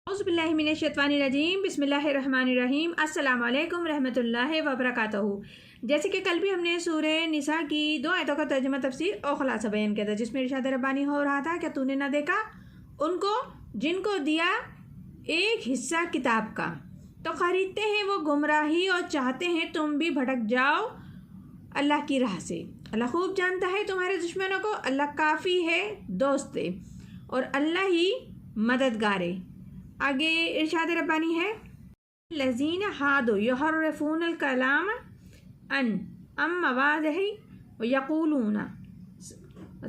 औज़ुबिल्लाहि मिनश्शैतानिर्रजीम बिस्मिल्लाहिर्रहमानिर्रहीम अस्सलाम वालेकुम रहमतुल्लाहि व बरकातहू। जैसे कि कल भी हमने सूरह निसा की 2 आयतों का तर्जुमा तफसीर और खुलासा बयान किया था, जिसमें इरशाद रब्बानी हो रहा था क्या तूने ना देखा उनको जिनको दिया एक हिस्सा किताब का तो खरीदते हैं वो गुमराही और चाहते हैं तुम भी भटक जाओ अल्लाह की राह से। अल्लाह खूब जानता है तुम्हारे दुश्मनों को, अल्लाह काफ़ी है दोस्त है और अल्लाह ही मददगार है। आगे इरशाद रब्बानी है लज़ीन हादो युहर्रिफूनल कलाम अन अम मवाज़िही व यक़ूलूना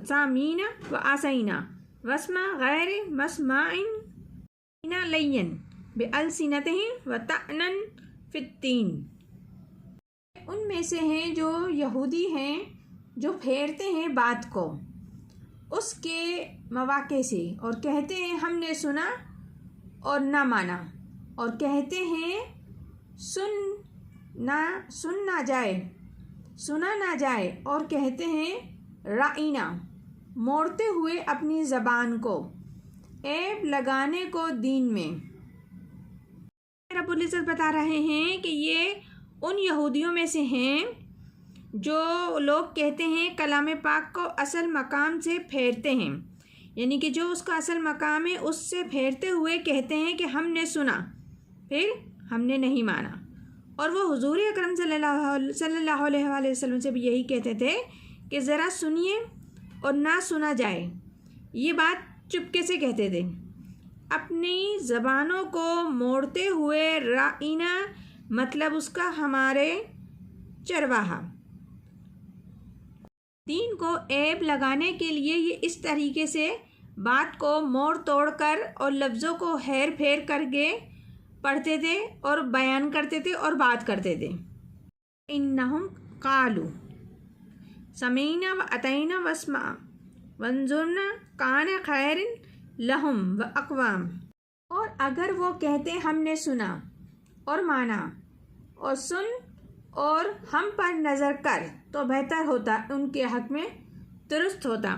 सामीना व आसैना वस्मा गैर मस्माइन लय्यन बिअलसिनतिहिम व तअनन फित्तीन। उनमें से हैं जो यहूदी हैं जो फेरते हैं बात को उसके मवाक़े से और कहते हैं हमने सुना और ना माना, और कहते हैं सुना ना जाए और कहते हैं राइना मोड़ते हुए अपनी ज़बान को ऐब लगाने को दीन में। रब्बुल इज़्ज़त बता रहे हैं कि ये उन यहूदियों में से हैं जो लोग कहते हैं कलाम पाक को असल मकाम से फेरते हैं, यानी कि जो उसका असल मकाम है उससे फेरते हुए कहते हैं कि हमने सुना फिर हमने नहीं माना। और वो हुजूर अकरम सल्लल्लाहु अलैहि वसल्लम से भी यही कहते थे कि ज़रा सुनिए और ना सुना जाए, ये बात चुपके से कहते थे। अपनी ज़बानों को मोड़ते हुए राइना मतलब उसका हमारे चरवाहा दीन को ऐब लगाने के लिए ये इस तरीके से बात को मोड़ तोड़ कर और लफ्ज़ों को हेर फेर करके पढ़ते थे और बयान करते थे और बात करते थे। इन्नहुम कालू समीना व अतैना वस्मा वंजुरना कान खैरिन लहुम व अक़वाम। और अगर वो कहते हमने सुना और माना और सुन और हम पर नज़र कर तो बेहतर होता, उनके हक़ में दुरुस्त होता।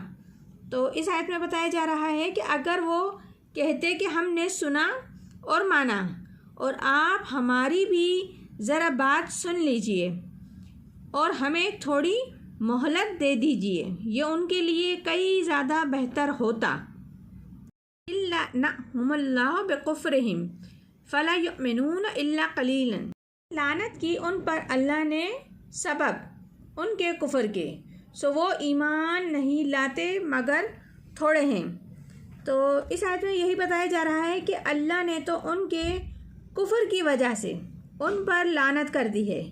तो इस आयत में बताया जा रहा है कि अगर वो कहते कि हमने सुना और माना और आप हमारी भी ज़रा बात सुन लीजिए और हमें थोड़ी मोहलत दे दीजिए, ये उनके लिए कई ज़्यादा बेहतर होता। इल्ला नअहुमुल्लाहु बिकुफ्रिहिम फला युमिनून इल्ला कलीलन। लानत की उन पर अल्लाह ने सबब उनके कुफ्र के, सो वो ईमान नहीं लाते मगर थोड़े हैं। तो इस आयत में यही बताया जा रहा है कि अल्लाह ने तो उनके कुफ्र की वजह से उन पर लानत कर दी है,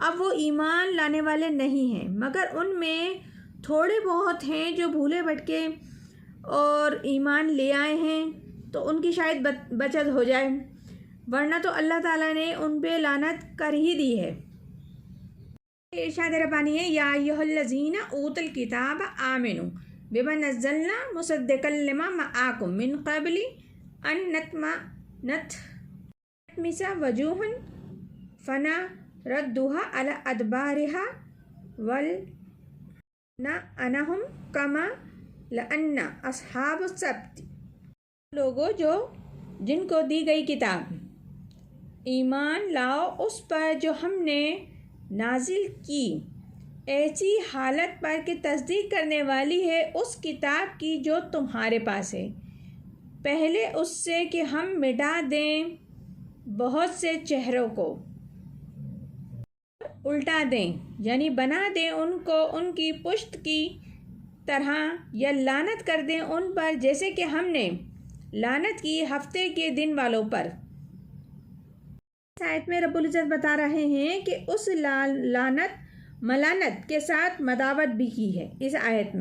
अब वो ईमान लाने वाले नहीं हैं मगर उनमें थोड़े बहुत हैं जो भूले भटके और ईमान ले आए हैं, तो उनकी शायद बचत हो जाए, वरना तो अल्लाह ताला ने उन पे लानत कर ही दी है। इरशाद रब्बानी है या अय्युहल्लज़ीना ऊतुल किताब आमिनू बिमा नज़्ज़लना मुसद्दिक़न लिमा मआकुम मिन क़ब्लि अन नतमिसा वजूहन फनरद्दुहा अला अदबारिहा वल नअनहुम कमा लअन्ना अस्हाबुस सब्त। लोगों जो जिनको दी गई किताब ईमान लाओ उस पर जो हमने नाजिल की, ऐसी हालत पर कि तस्दीक करने वाली है उस किताब की जो तुम्हारे पास है, पहले उससे कि हम मिटा दें बहुत से चेहरों को, उल्टा दें यानी बना दें उनको उनकी पुश्त की तरह, या लानत कर दें उन पर जैसे कि हमने लानत की हफ्ते के दिन वालों पर। इस आयत में रब्बुल इज़्ज़त बता रहे हैं कि उस मलानत के साथ मदावत भी की है। इस आयत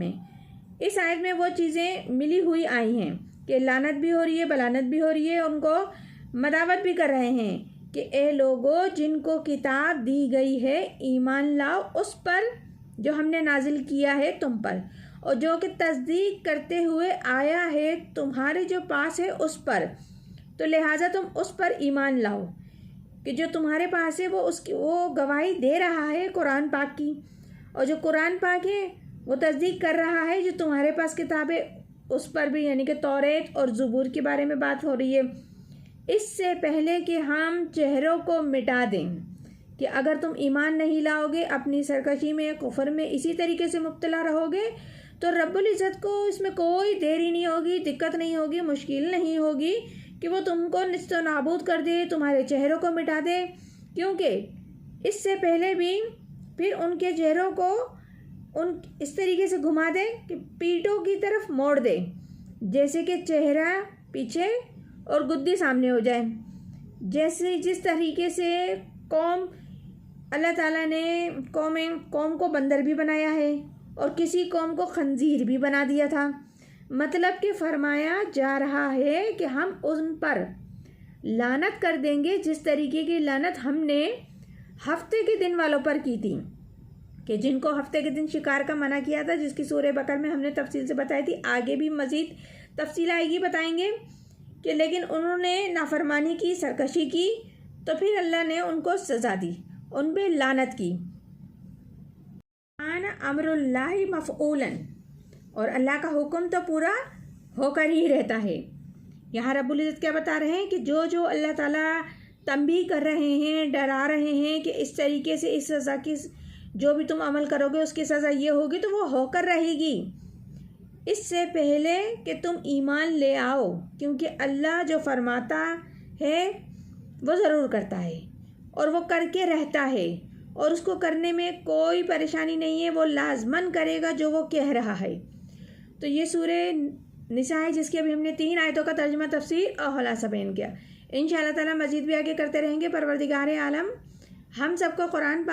में वो चीज़ें मिली हुई आई हैं कि लानत भी हो रही है, बलानत भी हो रही है, उनको मदावत भी कर रहे हैं कि ए लोगों जिनको किताब दी गई है ईमान लाओ उस पर जो हमने नाजिल किया है तुम पर, और जो कि तस्दीक करते हुए आया है तुम्हारे जो पास है उस पर, तो लिहाजा तुम उस पर ईमान लाओ कि जो तुम्हारे पास है वो गवाही दे रहा है कुरान पाक की, और जो कुरान पाक है वो तस्दीक कर रहा है जो तुम्हारे पास किताब है उस पर भी, यानी कि तौरेत और ज़बूर के बारे में बात हो रही है اس سے پہلے کہ ہم چہروں کو مٹا دیں، کہ اگر تم ایمان نہیں لاؤ گے، اپنی سرکشی میں، کفر میں اسی طریقے سے مبتلا رہو گے، تو رب العزت کو اس میں کوئی دیری نہیں ہوگی، دقت نہیں ہوگی، مشکل نہیں ہوگی کہ وہ تم کو نیست و نابود کر دے، تمہارے چہروں کو مٹا دے، کیونکہ اس سے پہلے بھی پھر ان کے چہروں کو اس طریقے سے گھما دے کہ پیٹوں کی طرف موڑ دے، جیسے کہ چہرہ پیچھے اور گدی سامنے ہو جائے، جس طریقے سے اللہ تعالیٰ نے قوم کو بندر بھی بنایا ہے اور کسی قوم کو خنزیر بھی بنا دیا تھا۔ مطلب کہ فرمایا جا رہا ہے کہ ہم ان پر لعنت کر دیں گے جس طریقے کی لعنت ہم نے ہفتے کے دن والوں پر کی تھی، کہ جن کو ہفتے کے دن شکار کا منع کیا تھا، جس کی سورہ بقرہ میں ہم نے تفصیل سے بتائی تھی، آگے بھی مزید تفصیل آئے گی، بتائیں گے کہ لیکن انہوں نے نافرمانی کی، سرکشی کی، تو پھر اللہ نے ان کو سزا دی، ان پہ لعنت کی۔ امر اللہ مفعولا، اور اللہ کا حکم تو پورا ہو کر ہی رہتا ہے۔ یہاں رب العزت کیا بتا رہے ہیں کہ جو اللہ تعالیٰ تنبیہ کر رہے ہیں، ڈرا رہے ہیں کہ اس طریقے سے اس سزا کی، جو بھی تم عمل کرو گے اس کی سزا یہ ہوگی، تو وہ ہو کر رہے گی اس سے پہلے کہ تم ایمان لے آؤ، کیونکہ اللہ جو فرماتا ہے وہ ضرور کرتا ہے اور وہ کر کے رہتا ہے، اور اس کو کرنے میں کوئی پریشانی نہیں ہے، وہ لازماً کرے گا جو وہ کہہ رہا ہے۔ تو یہ سورہ نساء ہے جس کی ابھی ہم نے 3 آیتوں کا ترجمہ، تفسیر اور خلاصہ بیان کیا۔ انشاءاللہ تعالیٰ مزید بھی آگے کرتے رہیں گے۔ پروردگار عالم ہم سب کو قرآن